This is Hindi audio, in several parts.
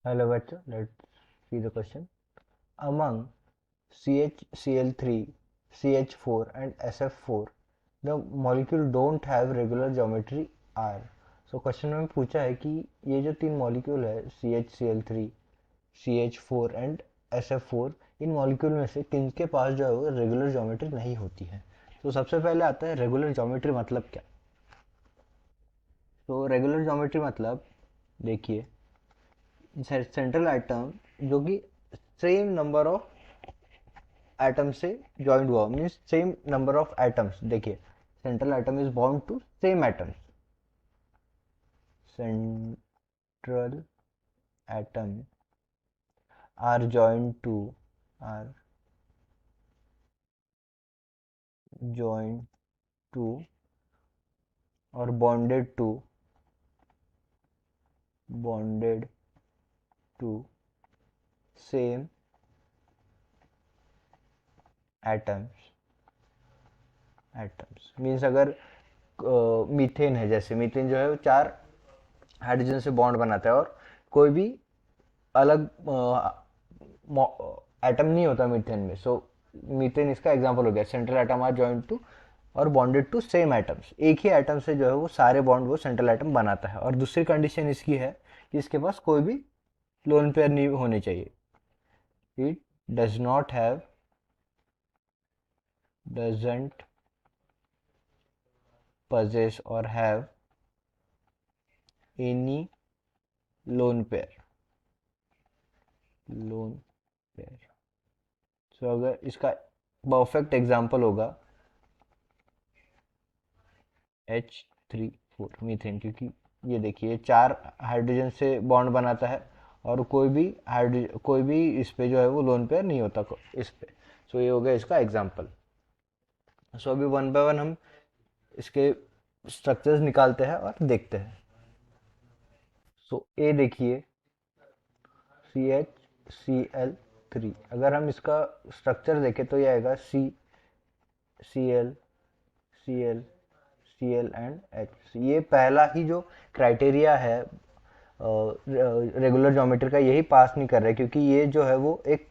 Hello bachcho, let's see the question. Among CHCl3, CH4 and SF4, the molecule don't have regular geometry R. So question में पूछा है कि ये जो तीन मॉलिक्यूल है CHCl3, CH4 and SF4, in molecule में से किन के पास जो है वो रेगुलर ज्योमेट्री नहीं होती है. तो सबसे पहले आता है रेगुलर ज्योमेट्री मतलब क्या. तो रेगुलर ज्योमेट्री मतलब देखिए, सेंट्रल एटम जो कि सेम नंबर ऑफ एटम से ज्वाइंट हुआ means same number of atoms. देखिए, central atom is bound to same atoms. Central atom are joint to are joint to और bonded to same atoms means अगर मीथेन है, जैसे मीथेन जो है वो चार हाइड्रोजन से बॉन्ड बनाता है और कोई भी अलग एटम नहीं होता मीथेन में. सो मीथेन इसका एग्जांपल हो गया. Central atom are joint to और बॉन्डेड टू सेम एटम्स. एक ही एटम से जो है वो सारे बॉन्ड वो सेंट्रल एटम बनाता है. और दूसरी कंडीशन इसकी है कि इसके पास कोई भी लोन पेयर नहीं होने चाहिए. It does not have doesn't possess or have any lone pair. So अगर इसका परफेक्ट एग्जांपल होगा H34 मीथेन, क्योंकि ये देखिए चार हाइड्रोजन से बॉन्ड बनाता है और कोई भी इस पे जो है वो लोन पेयर नहीं होता इस पे. सो ये हो गया इसका एग्जांपल. सो अभी वन बाय वन हम इसके स्ट्रक्चर्स निकालते हैं और देखते हैं. सो ए देखिए, CHCl3. अगर हम इसका स्ट्रक्चर देखें तो ये आएगा Cl, Cl, Cl and H. ये पहला ही जो क्राइटेरिया है रेगुलर ज्योमेट्री का, यही पास नहीं कर रहा है, क्योंकि ये जो है वो एक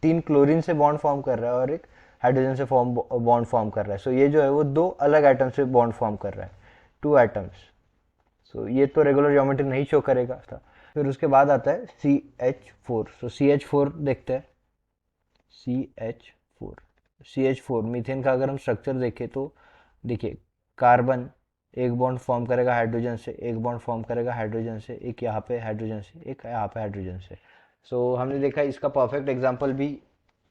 तीन क्लोरीन से बॉन्ड फॉर्म कर रहा है और एक हाइड्रोजन से बॉन्ड फॉर्म कर रहा है. सो ये जो है वो दो अलग एटम से बॉन्ड फॉर्म कर रहा है, टू एटम्स. सो ये तो रेगुलर ज्योमेट्री नहीं शो करेगा था. फिर उसके बाद आता है CH4. सो CH4 देखते हैं. CH4, CH4 मीथेन का अगर हम स्ट्रक्चर देखें तो देखिए, कार्बन एक बॉन्ड फॉर्म करेगा हाइड्रोजन से, एक बॉन्ड फॉर्म करेगा हाइड्रोजन से, एक यहाँ पे हाइड्रोजन से, एक यहाँ पे हाइड्रोजन से. सो हमने देखा इसका परफेक्ट एग्जांपल भी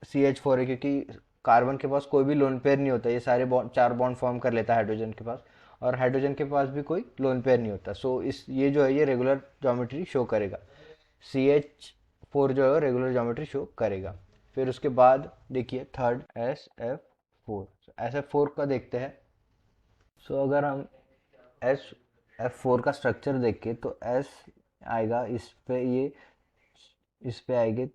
CH4 है, क्योंकि कार्बन के पास कोई भी लोन पेयर नहीं होता. ये सारे बॉन्ड चार बॉन्ड फॉर्म कर लेता है हाइड्रोजन के पास, और हाइड्रोजन के पास भी कोई लोन पेयर नहीं होता. सो इस ये जो है ये रेगुलर ज्योमेट्री शो करेगा. CH4 जो है रेगुलर ज्योमेट्री शो करेगा. फिर उसके बाद देखिए थर्ड SF4. SF4 का देखते हैं. सो अगर हम SF4 का स्ट्रक्चर देखें तो S आएगा इस पे आएंगे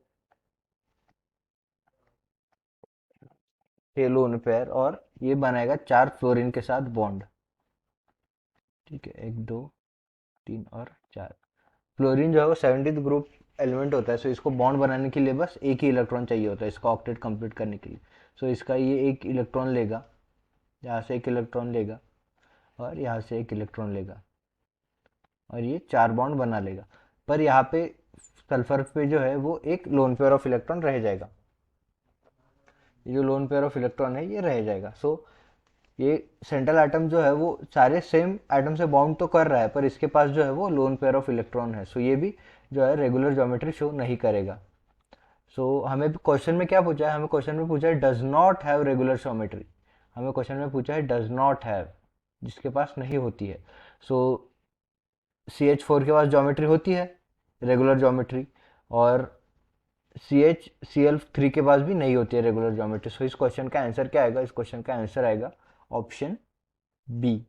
6 लोन पेयर और ये बनाएगा 4 फ्लोरीन के साथ बॉन्ड. ठीक है, 1 2 3 और 4. फ्लोरीन जो है वो 70th ग्रुप एलिमेंट होता है. सो इसको बॉन्ड बनाने के लिए बस एक ही इलेक्ट्रॉन चाहिए होता है इसका ऑक्टेट कंप्लीट करने के लिए. सो इसका ये एक इलेक्ट्रॉन लेगा, यहाँ से एक इलेक्ट्रॉन लेगा और यहाँ से एक इलेक्ट्रॉन लेगा और ये 4 बॉन्ड बना लेगा. पर यहाँ पे सल्फर पे जो है वो एक लोन पेयर ऑफ इलेक्ट्रॉन रह जाएगा. ये जो लोन पेयर ऑफ इलेक्ट्रॉन है ये रह जाएगा. सो ये सेंट्रल एटम जो है वो सारे सेम एटम से बाउंड तो कर रहा है, पर इसके पास जो है वो लोन पेयर ऑफ इलेक्ट्रॉन है. सो ये भी जो है रेगुलर ज्योमेट्री शो नहीं करेगा. सो हमें क्वेश्चन में क्या पूछा है, हमें क्वेश्चन में पूछा है does not have regular geometry. हमें क्वेश्चन में पूछा है डज नॉट हैव, जिसके पास नहीं होती है. सो CH4 के पास ज्योमेट्री होती है, रेगुलर ज्योमेट्री, और CHCl3 के पास भी नहीं होती है रेगुलर ज्योमेट्री. सो इस क्वेश्चन का आंसर क्या आएगा, इस क्वेश्चन का आंसर आएगा ऑप्शन बी,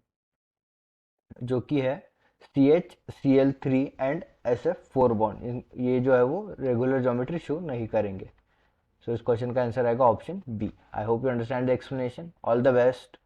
जो कि है CHCl3 एंड SF4 बॉन्ड. ये जो है वो रेगुलर ज्योमेट्री शो नहीं करेंगे. सो इस क्वेश्चन का आंसर आएगा option B. I hope you understand the explanation. All the best.